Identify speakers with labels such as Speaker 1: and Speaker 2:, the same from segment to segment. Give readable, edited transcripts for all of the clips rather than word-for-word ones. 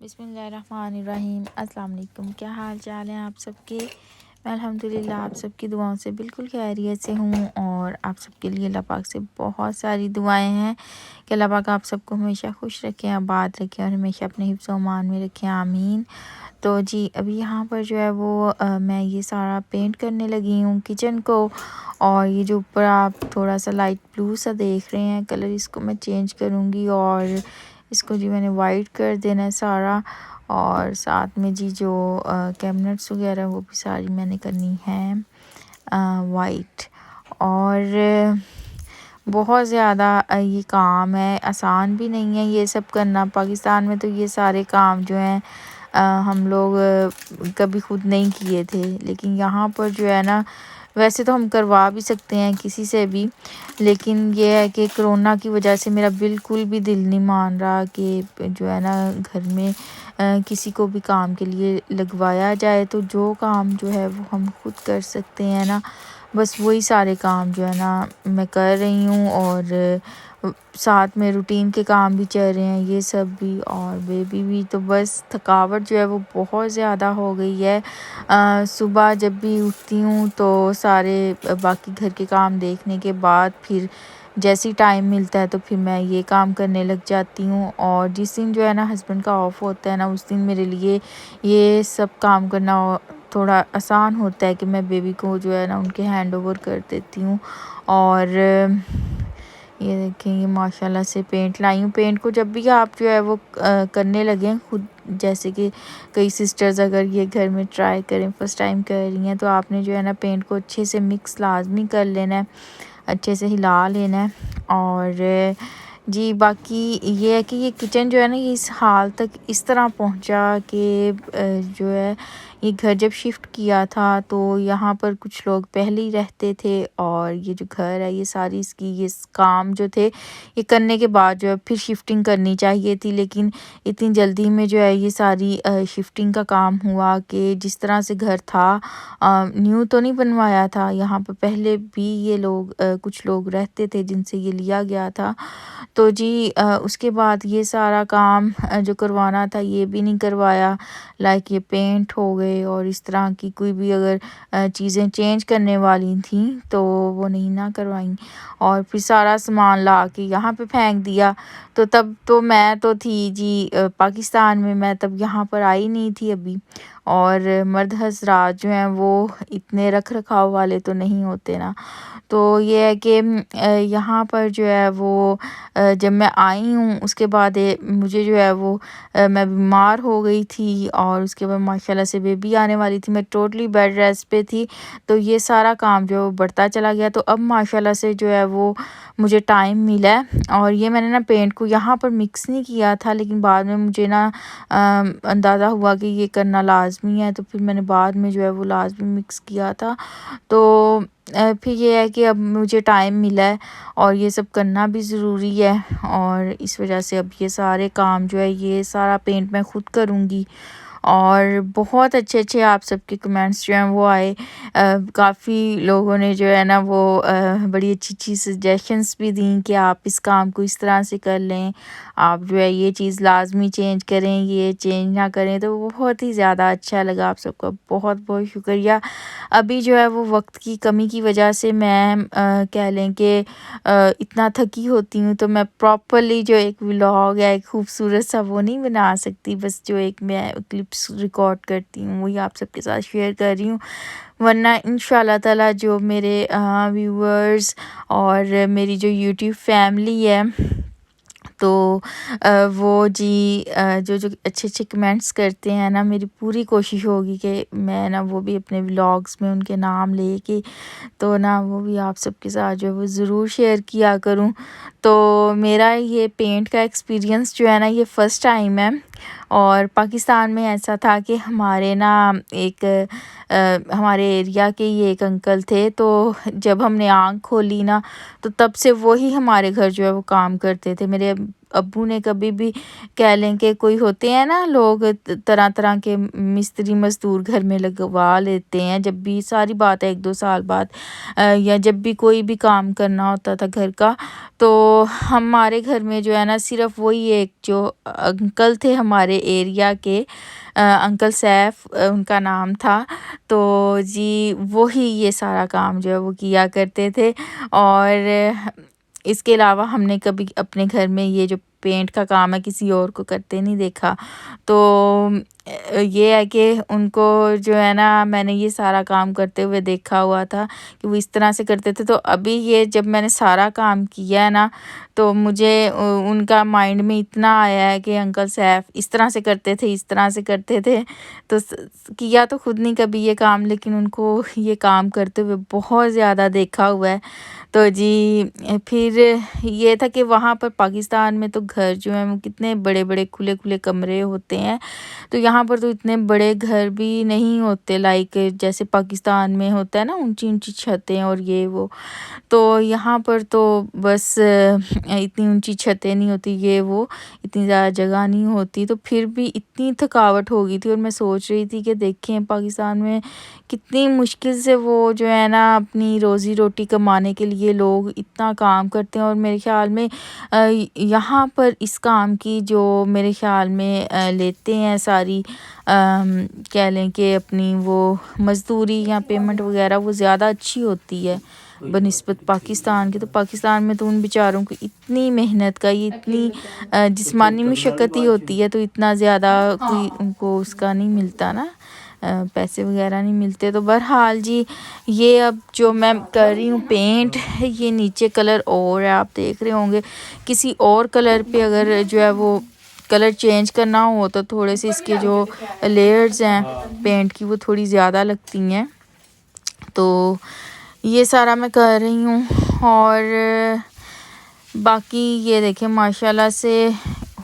Speaker 1: बिस्मिल्लाहिर्रहमानिर्रहीम। अस्सलाम वालेकुम। क्या हाल चाल है आप सबके। मैं अल्हम्दुलिल्लाह आप सबकी दुआओं से बिल्कुल खैरियत से हूँ और आप सबके लिए अल्लाह पाक से बहुत सारी दुआएं हैं कि अल्लाह पाक आप सबको हमेशा खुश रखें, आबाद रखें और हमेशा अपने हिफ्ज़ व अमान में रखें, आमीन। तो जी अभी यहाँ पर जो है वो मैं ये सारा पेंट करने लगी हूँ किचन को। और ये जो ऊपर आप थोड़ा सा लाइट ब्लू सा देख रहे हैं कलर, इसको मैं चेंज करूँगी और इसको जी मैंने वाइट कर देना है सारा। और साथ में जी जो कैबिनेट्स वगैरह वो भी सारी मैंने करनी है वाइट। और बहुत ज़्यादा ये काम है, आसान भी नहीं है ये सब करना। पाकिस्तान में तो ये सारे काम जो हैं हम लोग कभी खुद नहीं किए थे, लेकिन यहाँ पर जो है ना, वैसे तो हम करवा भी सकते हैं किसी से भी, लेकिन ये है कि कोरोना की वजह से मेरा बिल्कुल भी दिल नहीं मान रहा कि जो है ना घर में किसी को भी काम के लिए लगवाया जाए। तो जो काम जो है वो हम खुद कर सकते हैं ना, बस वही सारे काम जो है ना मैं कर रही हूँ। और साथ में रूटीन के काम भी चल रहे हैं ये सब भी, और बेबी भी। तो बस थकावट जो है वो बहुत ज़्यादा हो गई है। सुबह जब भी उठती हूँ तो सारे बाकी घर के काम देखने के बाद फिर जैसे ही टाइम मिलता है तो फिर मैं ये काम करने लग जाती हूँ। और जिस दिन जो है ना हस्बैंड का ऑफ होता है ना, उस दिन मेरे लिए ये सब काम करना थोड़ा आसान होता है कि मैं बेबी को जो है ना उनके हैंड ओवर कर देती हूँ। और ये देखें, ये माशाल्लाह से पेंट लाई हूँ। पेंट को जब भी आप जो है वो करने लगें खुद, जैसे कि कई सिस्टर्स अगर ये घर में ट्राई करें, फर्स्ट टाइम कर रही हैं, तो आपने जो है ना पेंट को अच्छे से मिक्स लाजमी कर लेना है, अच्छे से हिला लेना है। और जी बाकी ये है कि ये किचन जो है ना, ये इस हाल तक इस तरह पहुंचा कि जो है ये घर जब शिफ्ट किया था तो यहाँ पर कुछ लोग पहले ही रहते थे, और ये जो घर है ये सारी इसकी ये काम जो थे ये करने के बाद जो है फिर शिफ्टिंग करनी चाहिए थी, लेकिन इतनी जल्दी में जो है ये सारी शिफ्टिंग का काम हुआ कि जिस तरह से घर था न्यू तो नहीं बनवाया था, यहाँ पर पहले भी ये लोग कुछ लोग रहते थे जिनसे ये लिया गया था। तो जी उसके बाद ये सारा काम जो करवाना था ये भी नहीं करवाया। लाइक ये पेंट हो गए और इस तरह की कोई भी अगर चीज़ें चेंज करने वाली थी तो वो नहीं ना करवाई। और फिर सारा सामान ला के यहाँ पे फेंक दिया। तो तब तो मैं तो थी जी पाकिस्तान में, मैं तब यहाँ पर आई नहीं थी अभी। और मर्द हजरात जो हैं वो इतने रख रखाव वाले तो नहीं होते ना। तो ये है कि यहाँ पर जो है वो जब मैं आई हूँ उसके बाद मुझे जो है वो मैं बीमार हो गई थी, और उसके बाद माशाल्लाह से बेबी आने वाली थी, मैं टोटली बेड रेस्ट पे थी। तो ये सारा काम जो बढ़ता चला गया, तो अब माशाल्लाह से जो है वो मुझे टाइम मिला है। और ये मैंने ना पेंट को यहाँ पर मिक्स नहीं किया था, लेकिन बाद में मुझे ना अंदाज़ा हुआ कि ये करना लाजमी है, तो फिर मैंने बाद में जो है वो लाजमी मिक्स किया था। तो फिर ये है कि अब मुझे टाइम मिला है और ये सब करना भी ज़रूरी है, और इस वजह से अब ये सारे काम जो है ये सारा पेंट मैं खुद करूँगी। और बहुत अच्छे अच्छे आप सबके कमेंट्स जो हैं वो आए। काफ़ी लोगों ने जो है ना वो बड़ी अच्छी अच्छी सजेशंस भी दी कि आप इस काम को इस तरह से कर लें, आप जो है ये चीज़ लाजमी चेंज करें, ये चेंज ना करें। तो बहुत ही ज़्यादा अच्छा लगा, आप सबका बहुत बहुत शुक्रिया। अभी जो है वो वक्त की कमी की वजह से मैं कह लें कि इतना थकी होती हूँ, तो मैं प्रॉपरली जो एक व्लॉग है एक खूबसूरत सा वो नहीं बना सकती। बस जो एक मैं क्लिप्स रिकॉर्ड करती हूँ वही आप सबके साथ शेयर कर रही हूँ। वरना इंशाल्लाह ताला जो मेरे व्यूअर्स और मेरी जो यूट्यूब फैमिली है, तो वो जी जो जो अच्छे अच्छे कमेंट्स करते हैं ना, मेरी पूरी कोशिश होगी कि मैं ना वो भी अपने व्लॉग्स में उनके नाम लेके तो ना वो भी आप सबके साथ जो है वो ज़रूर शेयर किया करूँ। तो मेरा ये पेंट का एक्सपीरियंस जो है ना ये फ़र्स्ट टाइम है। और पाकिस्तान में ऐसा था कि हमारे ना एक हमारे एरिया के ही एक अंकल थे, तो जब हमने आँख खोली ना तो तब से वही हमारे घर जो है वो काम करते थे। मेरे अब्बू ने कभी भी कह लें कि कोई होते हैं ना लोग तरह तरह के मिस्त्री मजदूर घर में लगवा लेते हैं, जब भी सारी बात है 1-2 साल बाद या जब भी कोई भी काम करना होता था घर का, तो हमारे घर में जो है ना सिर्फ वही एक जो अंकल थे हमारे एरिया के, अंकल सैफ उनका नाम था। तो जी वही ये सारा काम जो है वो किया करते थे। और इसके अलावा हमने कभी अपने घर में ये जो पेंट का काम है किसी और को करते नहीं देखा। तो ये है कि उनको जो है ना मैंने ये सारा काम करते हुए देखा हुआ था कि वो इस तरह से करते थे। तो अभी ये जब मैंने सारा काम किया है ना, तो मुझे उनका माइंड में इतना आया है कि अंकल सैफ इस तरह से करते थे, इस तरह से करते थे। तो किया तो खुद नहीं कभी ये काम, लेकिन उनको ये काम करते हुए बहुत ज़्यादा देखा हुआ है। तो जी फिर ये था कि वहाँ पर पाकिस्तान में तो घर जो हैं वो कितने बड़े-बड़े खुले-खुले कमरे होते हैं। तो यहाँ पर तो इतने बड़े घर भी नहीं होते, लाइक जैसे पाकिस्तान में होता है ना ऊंची-ऊंची छतें और ये वो। तो यहाँ पर तो बस इतनी ऊंची छतें नहीं होती, ये वो इतनी ज़्यादा जगह नहीं होती। तो फिर भी इतनी थकावट हो गई थी और मैं सोच रही थी कि देखें पाकिस्तान में कितनी मुश्किल से वो जो है ना अपनी रोज़ी रोटी कमाने के लिए लोग इतना काम करते हैं। और मेरे ख़्याल में यहाँ पर इस काम की जो मेरे ख़्याल में लेते हैं सारी कह लें कि अपनी वो मज़दूरी या पेमेंट वगैरह वो ज़्यादा अच्छी होती है बनिस्बत पाकिस्तान के। तो पाकिस्तान में तो उन बेचारों को इतनी मेहनत का ये इतनी जिस्मानी मशक्क़त ही होती है, तो इतना ज़्यादा कोई उनको उसका नहीं मिलता ना, पैसे वगैरह नहीं मिलते। तो बहरहाल जी ये अब जो मैं कर रही हूँ पेंट, ये नीचे कलर और है, आप देख रहे होंगे। किसी और कलर पे अगर जो है वो कलर चेंज करना हो तो थोड़े से इसके जो लेयर्स हैं पेंट की वो थोड़ी ज़्यादा लगती हैं। तो ये सारा मैं कर रही हूँ। और बाकी ये देखें माशाल्लाह से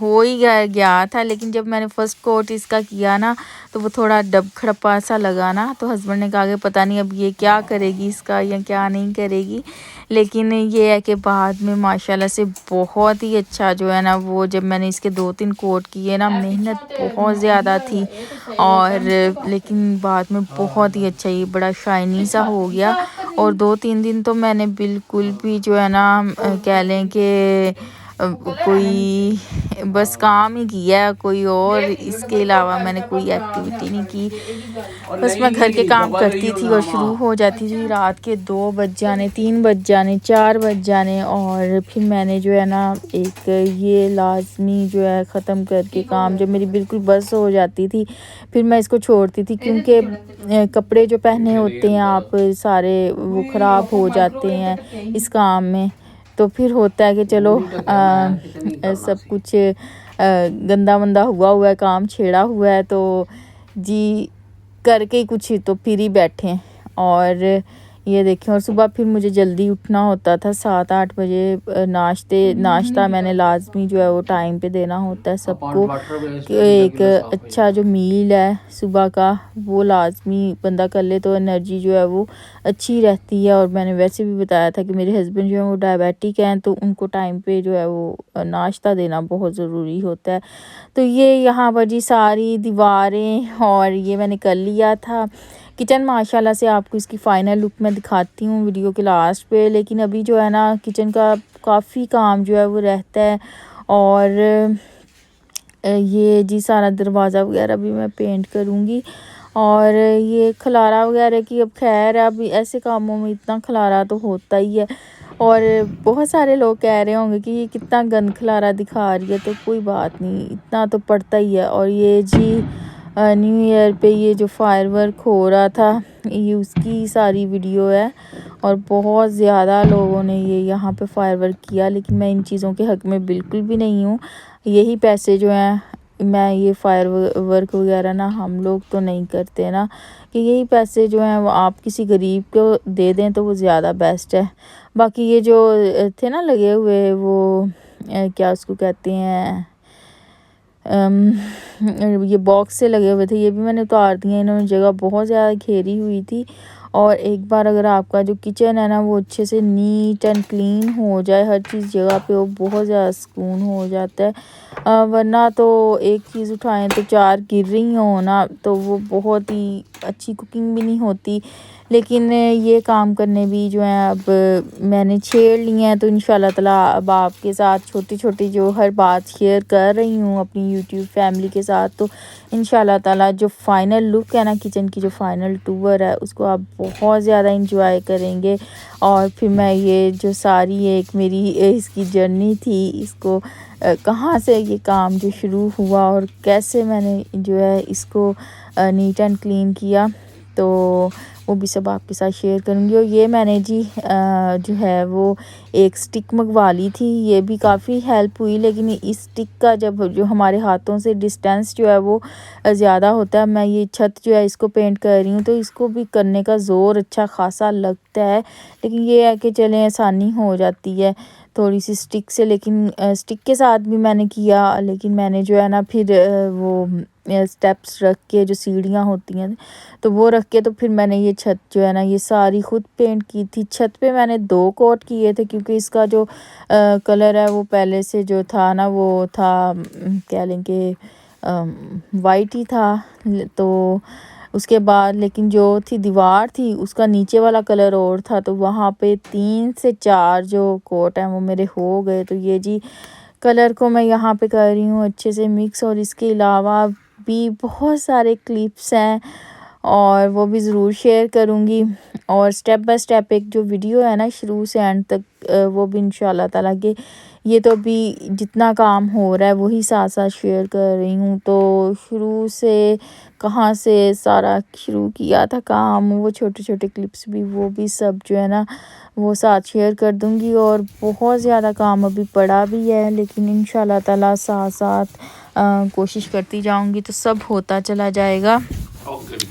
Speaker 1: हो ही गया था, लेकिन जब मैंने फ़र्स्ट कोट इसका किया ना तो वो थोड़ा डब खड़प्पा सा लगा ना। तो हस्बैंड ने कहा कि पता नहीं अब ये क्या करेगी इसका या क्या नहीं करेगी। लेकिन ये है कि बाद में माशाल्लाह से बहुत ही अच्छा जो है ना वो जब मैंने इसके 2-3 कोट किए ना, मेहनत बहुत ज़्यादा थी और लेकिन बाद में बहुत ही अच्छा ये बड़ा शाइनी सा हो गया। और 2-3 दिन तो मैंने बिल्कुल भी जो है ना कह लें कि कोई बस काम ही किया, कोई और इसके अलावा मैंने कोई एक्टिविटी नहीं की। बस मैं घर के काम करती थी और शुरू हो जाती थी रात के 2 बज जाने, 3 बज जाने, 4 बज जाने। और फिर मैंने जो है ना एक ये लाजमी जो है ख़त्म करके काम जब मेरी बिल्कुल बस हो जाती थी फिर मैं इसको छोड़ती थी, क्योंकि कपड़े जो पहने होते हैं आप सारे वो ख़राब हो जाते हैं इस काम में। तो फिर होता है कि चलो सब कुछ गंदा मंदा हुआ है, काम छेड़ा हुआ है, तो जी करके ही कुछ तो फिर ही बैठें। और ये देखें और सुबह फिर मुझे जल्दी उठना होता था 7-8 बजे। नाश्ता मैंने लाजमी जो है वो टाइम पे देना होता है सबको, कि एक अच्छा जो मील है सुबह का वो लाजमी बंदा कर ले तो एनर्जी जो है वो अच्छी रहती है। और मैंने वैसे भी बताया था कि मेरे हस्बैंड जो है वो डायबिटिक हैं, तो उनको टाइम पे जो है वो नाश्ता देना बहुत ज़रूरी होता है। तो ये यहाँ पर जी सारी दीवारें और ये मैंने कर लिया था। किचन माशाल्लाह से आपको इसकी फ़ाइनल लुक मैं दिखाती हूँ वीडियो के लास्ट पे। लेकिन अभी जो है ना किचन का काफ़ी काम जो है वो रहता है। और ये जी सारा दरवाज़ा वगैरह भी मैं पेंट करूँगी। और ये खलारा वगैरह की अब खैर अब ऐसे कामों में इतना खलारा तो होता ही है। और बहुत सारे लोग कह रहे होंगे कि ये कितना गंद खलारा दिखा रही है, तो कोई बात नहीं, इतना तो पड़ता ही है। और ये जी न्यू ईयर पे ये जो फायरवर्क हो रहा था ये उसकी सारी वीडियो है। और बहुत ज़्यादा लोगों ने ये यहाँ पे फायरवर्क किया, लेकिन मैं इन चीज़ों के हक़ में बिल्कुल भी नहीं हूँ। यही पैसे जो हैं मैं ये फायरवर्क वगैरह ना हम लोग तो नहीं करते ना, कि यही पैसे जो हैं वो आप किसी गरीब को दे दें तो वो ज़्यादा बेस्ट है। बाकी ये जो थे ना लगे हुए वो क्या उसको कहते हैं ये बॉक्स से लगे हुए थे, ये भी मैंने उतार दिए। इन्होंने जगह बहुत ज़्यादा घेरी हुई थी और एक बार अगर आपका जो किचन है ना वो अच्छे से नीट एंड क्लीन हो जाए, हर चीज़ जगह पे हो, बहुत ज़्यादा सुकून हो जाता है। वरना तो एक चीज़ उठाएं तो चार गिर रही हो ना, तो वो बहुत ही अच्छी कुकिंग भी नहीं होती। लेकिन ये काम करने भी जो है अब मैंने छेड़ लिए हैं, तो इंशाल्लाह ताला अब आपके साथ छोटी-छोटी जो हर बात शेयर कर रही हूँ अपनी यूट्यूब फैमिली के साथ। तो इंशाल्लाह ताला जो फ़ाइनल लुक है ना किचन की, जो फ़ाइनल टूर है, उसको आप बहुत ज़्यादा एंजॉय करेंगे। और फिर मैं ये जो सारी एक मेरी इसकी जर्नी थी, इसको कहाँ से ये काम जो शुरू हुआ और कैसे मैंने जो है इसको नीट एंड क्लीन किया, तो वो भी सब आपके साथ शेयर करूँगी। और ये मैंने जी जो है वो एक स्टिक मंगवा ली थी, ये भी काफ़ी हेल्प हुई। लेकिन इस स्टिक का जब जो हमारे हाथों से डिस्टेंस जो है वो ज़्यादा होता है, मैं ये छत जो है इसको पेंट कर रही हूँ, तो इसको भी करने का ज़ोर अच्छा खासा लगता है। लेकिन ये है कि चलें आसानी हो जाती है थोड़ी सी स्टिक से। लेकिन स्टिक के साथ भी मैंने किया, लेकिन मैंने जो है ना फिर वो स्टेप्स रख के, जो सीढ़ियाँ होती हैं तो वो रख के, तो फिर मैंने ये छत जो है ना ये सारी खुद पेंट की थी। छत पे मैंने 2 कोट किए थे, क्योंकि इसका जो कलर है वो पहले से जो था ना वो था कह लें कि वाइट ही था। तो उसके बाद लेकिन जो थी दीवार थी उसका नीचे वाला कलर और था, तो वहाँ पे 3 से 4 जो कोट हैं वो मेरे हो गए। तो ये जी कलर को मैं यहाँ पे कर रही हूँ अच्छे से मिक्स। और इसके अलावा भी बहुत सारे क्लिप्स हैं और वो भी ज़रूर शेयर करूँगी। और स्टेप बाय स्टेप एक जो वीडियो है ना शुरू से एंड तक, वो भी इंशाल्लाह ताला के ये तो अभी जितना काम हो रहा है वही साथ साथ शेयर कर रही हूँ। तो शुरू से कहाँ से सारा शुरू किया था काम, वो छोटे छोटे क्लिप्स भी, वो भी सब जो है ना वो साथ शेयर कर दूँगी। और बहुत ज़्यादा काम अभी पड़ा भी है, लेकिन इंशाल्लाह ताला साथ साथ कोशिश करती जाऊँगी तो सब होता चला जाएगा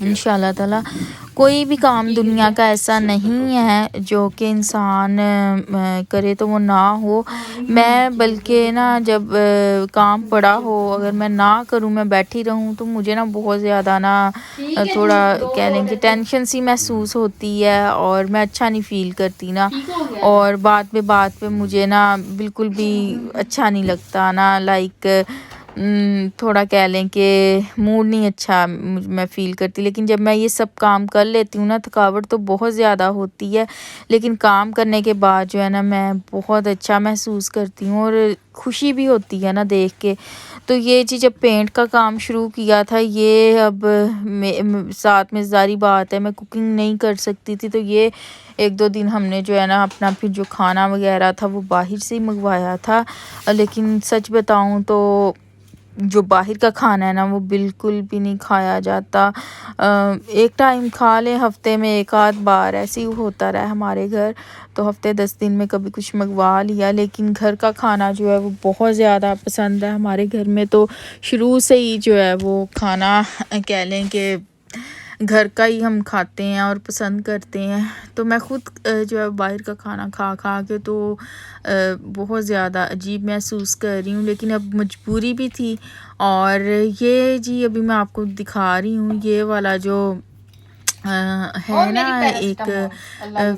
Speaker 1: इंशाल्लाह ताला। कोई भी काम दुनिया का ऐसा नहीं है जो कि इंसान करे तो वो ना हो। मैं बल्कि ना जब काम पड़ा हो, अगर मैं ना करूँ, मैं बैठी रहूँ, तो मुझे ना बहुत ज़्यादा ना थोड़ा कह लें कि टेंशन सी महसूस होती है और मैं अच्छा नहीं फ़ील करती ना। और बात पे मुझे ना बिल्कुल भी अच्छा नहीं लगता ना, लाइक थोड़ा कह लें कि मूड नहीं अच्छा मैं फ़ील करती। लेकिन जब मैं ये सब काम कर लेती हूँ ना, थकावट तो बहुत ज़्यादा होती है, लेकिन काम करने के बाद जो है ना मैं बहुत अच्छा महसूस करती हूँ और खुशी भी होती है ना देख के। तो ये चीज़ जब पेंट का काम शुरू किया था, ये अब साथ में ज़ारी बात है मैं कुकिंग नहीं कर सकती थी, तो ये 1-2 दिन हमने जो है ना अपना फिर जो खाना वगैरह था वो बाहर से ही मंगवाया था। लेकिन सच बताऊँ तो जो बाहर का खाना है ना वो बिल्कुल भी नहीं खाया जाता। एक टाइम खा लें, हफ्ते में 1 आध बार, ऐसे ही होता रहा है हमारे घर। तो हफ्ते 10 दिन में कभी कुछ मंगवा लिया, लेकिन घर का खाना जो है वो बहुत ज़्यादा पसंद है हमारे घर में। तो शुरू से ही जो है वो खाना कह लें कि घर का ही हम खाते हैं और पसंद करते हैं। तो मैं ख़ुद जो है बाहर का खाना खा खा के तो बहुत ज़्यादा अजीब महसूस कर रही हूँ, लेकिन अब मजबूरी भी थी। और ये जी अभी मैं आपको दिखा रही हूँ, ये वाला जो है ना एक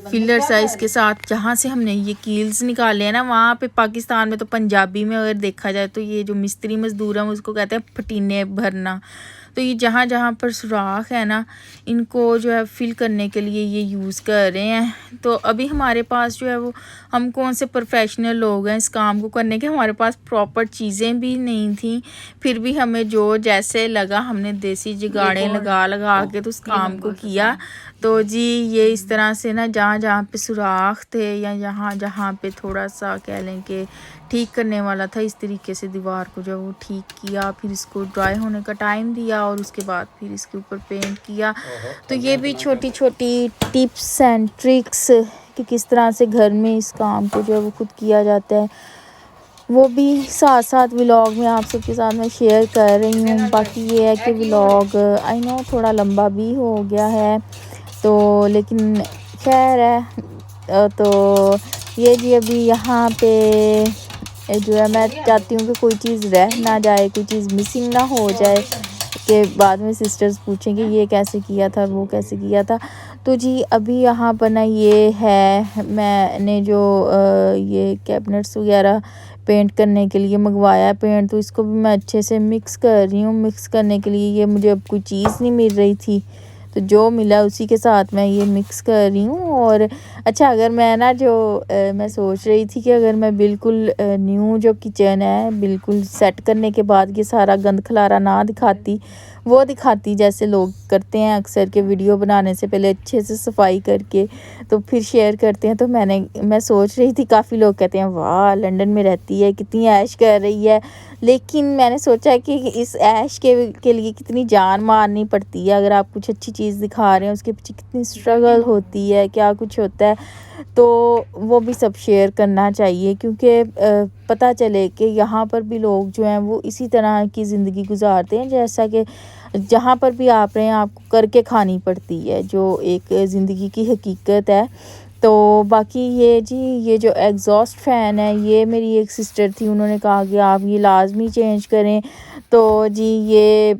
Speaker 1: फिलर साइज़ के साथ, जहाँ से हमने ये कील्स निकाले हैं ना, वहाँ पे पाकिस्तान में तो पंजाबी में अगर देखा जाए तो ये जो मिस्त्री मज़दूर हैं उसको कहते हैं फटीने भरना। तो ये जहाँ जहाँ पर सुराख है ना, इनको जो है फिल करने के लिए ये यूज़ कर रहे हैं। तो अभी हमारे पास जो है वो, हम कौन से प्रोफेशनल लोग हैं इस काम को करने के, हमारे पास प्रॉपर चीज़ें भी नहीं थी। फिर भी हमें जो जैसे लगा हमने देसी जुगाड़ें लगा के तो उस काम को किया। तो जी ये इस तरह से ना जहाँ जहाँ पे सुराख थे या जहाँ जहाँ पे थोड़ा सा कह लें कि ठीक करने वाला था, इस तरीके से दीवार को जो वो ठीक किया। फिर इसको ड्राई होने का टाइम दिया और उसके बाद फिर इसके ऊपर पेंट किया। तो ये भी छोटी छोटी टिप्स एंड ट्रिक्स कि किस तरह से घर में इस काम को जो है वो खुद किया जाता है, वो भी साथ साथ व्लॉग में आप सबके साथ मैं शेयर कर रही हूँ। बाकी ये है कि व्लॉग आई नो थोड़ा लंबा भी हो गया है, तो लेकिन खैर है। तो ये जी अभी यहाँ पे जो है मैं चाहती हूँ कि कोई चीज़ रह ना जाए, कोई चीज़ मिसिंग ना हो जाए कि बाद में सिस्टर्स पूछेंगे ये कैसे किया था वो कैसे किया था। तो जी अभी यहाँ पर ना ये है, मैंने जो ये कैबिनेट्स वगैरह पेंट करने के लिए मंगवाया पेंट, तो इसको भी मैं अच्छे से मिक्स कर रही हूँ। मिक्स करने के लिए ये मुझे अब कोई चीज़ नहीं मिल रही थी, तो जो मिला उसी के साथ मैं ये मिक्स कर रही हूँ। और अच्छा, अगर मैं ना जो मैं सोच रही थी कि अगर मैं बिल्कुल न्यू जो किचन है बिल्कुल सेट करने के बाद ये सारा गंद खलारा ना दिखाती, वो दिखाती जैसे लोग करते हैं अक्सर के वीडियो बनाने से पहले अच्छे से सफाई करके तो फिर शेयर करते हैं। तो मैं सोच रही थी, काफ़ी लोग कहते हैं वाह लंदन में रहती है, कितनी ऐश कर रही है, लेकिन मैंने सोचा कि इस ऐश के लिए कितनी जान मारनी पड़ती है। अगर आप कुछ अच्छी चीज़ दिखा रहे हैं उसके पीछे कितनी स्ट्रगल होती है, क्या कुछ होता है, तो वो भी सब शेयर करना चाहिए, क्योंकि पता चले कि यहाँ पर भी लोग जो हैं वो इसी तरह की ज़िंदगी गुजारते हैं, जैसा कि जहाँ पर भी आप रहे हैं आपको करके खानी पड़ती है, जो एक ज़िंदगी की हकीकत है। तो बाकी ये जी, ये जो एग्ज़ॉस्ट फ़ैन है ये मेरी एक सिस्टर थी, उन्होंने कहा कि आप ये लाज़मी चेंज करें। तो जी ये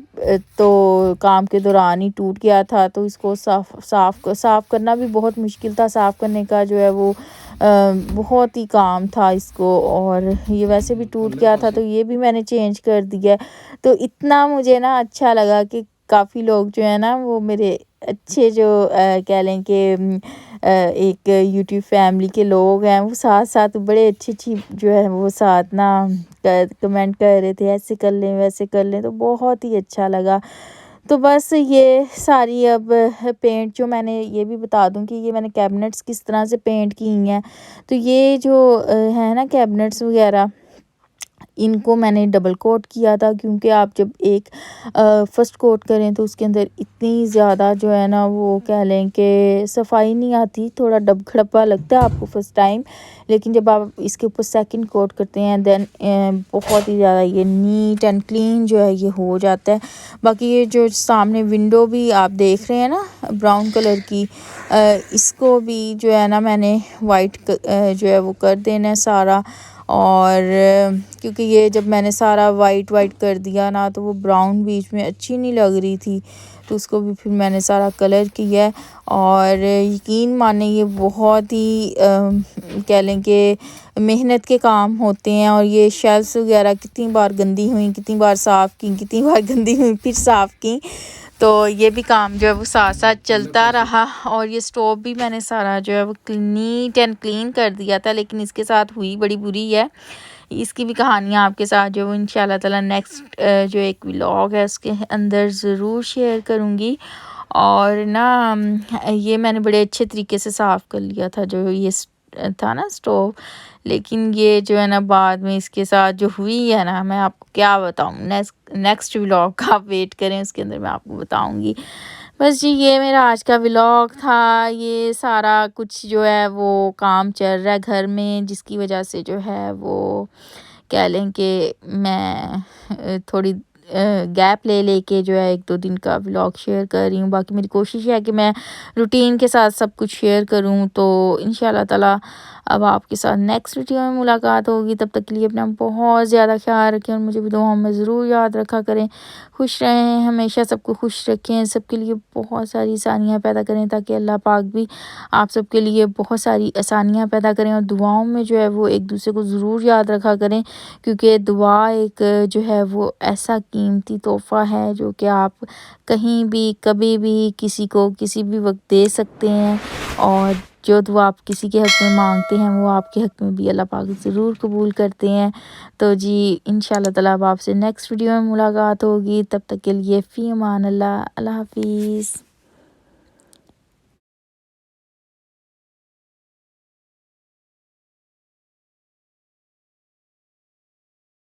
Speaker 1: तो काम के दौरान ही टूट गया था, तो इसको साफ़ करना भी बहुत मुश्किल था। साफ़ करने का जो है वो बहुत ही काम था इसको, और ये वैसे भी टूट गया था, तो ये भी मैंने चेंज कर दिया। तो इतना मुझे ना अच्छा लगा कि काफ़ी लोग जो है ना वो मेरे अच्छे जो कह लें कि एक यूट्यूब फैमिली के लोग हैं, वो साथ-साथ बड़े अच्छी-अच्छी जो है वो साथ ना कमेंट कर रहे थे, ऐसे कर लें, वैसे कर लें, तो बहुत ही अच्छा लगा। तो बस ये सारी अब पेंट जो मैंने ये भी बता दूँ कि ये मैंने कैबिनेट्स किस तरह से पेंट की हैं। तो ये जो है ना कैबिनेट्स वगैरह, इनको मैंने डबल कोट किया था, क्योंकि आप जब एक फर्स्ट कोट करें तो उसके अंदर इतनी ज़्यादा जो है ना वो कह लें कि सफाई नहीं आती, थोड़ा डबखड़प्पा लगता है आपको फर्स्ट टाइम, लेकिन जब आप इसके ऊपर सेकंड कोट करते हैं देन बहुत ही ज़्यादा ये नीट एंड क्लीन जो है ये हो जाता है। बाकी ये जो सामने विंडो भी आप देख रहे हैं ना ब्राउन कलर की, इसको भी जो है ना मैंने वाइट जो है वो कर देना है सारा। और क्योंकि ये जब मैंने सारा वाइट वाइट कर दिया ना, तो वो ब्राउन बीच में अच्छी नहीं लग रही थी, तो उसको भी फिर मैंने सारा कलर किया है। और यकीन माने ये बहुत ही कह लें कि मेहनत के काम होते हैं, और ये शेल्फ्स वगैरह कितनी बार गंदी हुई, कितनी बार साफ़ की, कितनी बार गंदी हुई, फिर साफ़ की, तो ये भी काम जो है वो साथ साथ चलता रहा। और ये स्टोव भी मैंने सारा जो है वो नीट एंड क्लीन कर दिया था, लेकिन इसके साथ हुई बड़ी बुरी है। इसकी भी कहानियाँ आपके साथ जो वो इंशाल्लाह ताला नेक्स्ट जो एक व्लॉग है उसके अंदर ज़रूर शेयर करूँगी। और ना ये मैंने बड़े अच्छे तरीके से साफ़ कर लिया था जो ये था ना स्टोव, लेकिन ये जो है ना बाद में इसके साथ जो हुई है ना, मैं आपको क्या बताऊँ, नेक्स्ट व्लॉग का आप वेट करें, उसके अंदर मैं आपको बताऊँगी। बस जी ये मेरा आज का व्लॉग था। ये सारा कुछ जो है वो काम चल रहा है घर में, जिसकी वजह से जो है वो कह लें कि मैं थोड़ी गैप ले लेके जो है 1-2 दिन का व्लॉग शेयर कर रही हूँ। बाकी मेरी कोशिश है कि मैं रूटीन के साथ सब कुछ शेयर करूँ। तो इंशाल्लाह ताला अब आपके साथ नेक्स्ट वीडियो में मुलाकात होगी। तब तक के लिए अपना बहुत ज़्यादा ख्याल रखें और मुझे भी दुआओं में ज़रूर याद रखा करें। खुश रहें, हमेशा सबको खुश रखें, सबके लिए बहुत सारी आसानियाँ पैदा करें, ताकि अल्लाह पाक भी आप सबके लिए बहुत सारी आसानियाँ पैदा करें। और दुआओं में जो है वो एक दूसरे को ज़रूर याद रखा करें, क्योंकि दुआ एक जो है वो ऐसा कीमती तोहफ़ा है जो कि आप कहीं भी कभी भी किसी को किसी भी वक्त दे सकते हैं। और जो दुआ आप किसी के हक़ में मांगते हैं वो आपके हक़ में भी अल्लाह पाक ज़रूर कबूल करते हैं। तो जी इंशाल्लाह ताला अब आपसे नेक्स्ट वीडियो में मुलाकात होगी। तब तक के लिए फ़ी अमान अल्लाह, अल्लाह हाफ़िज़।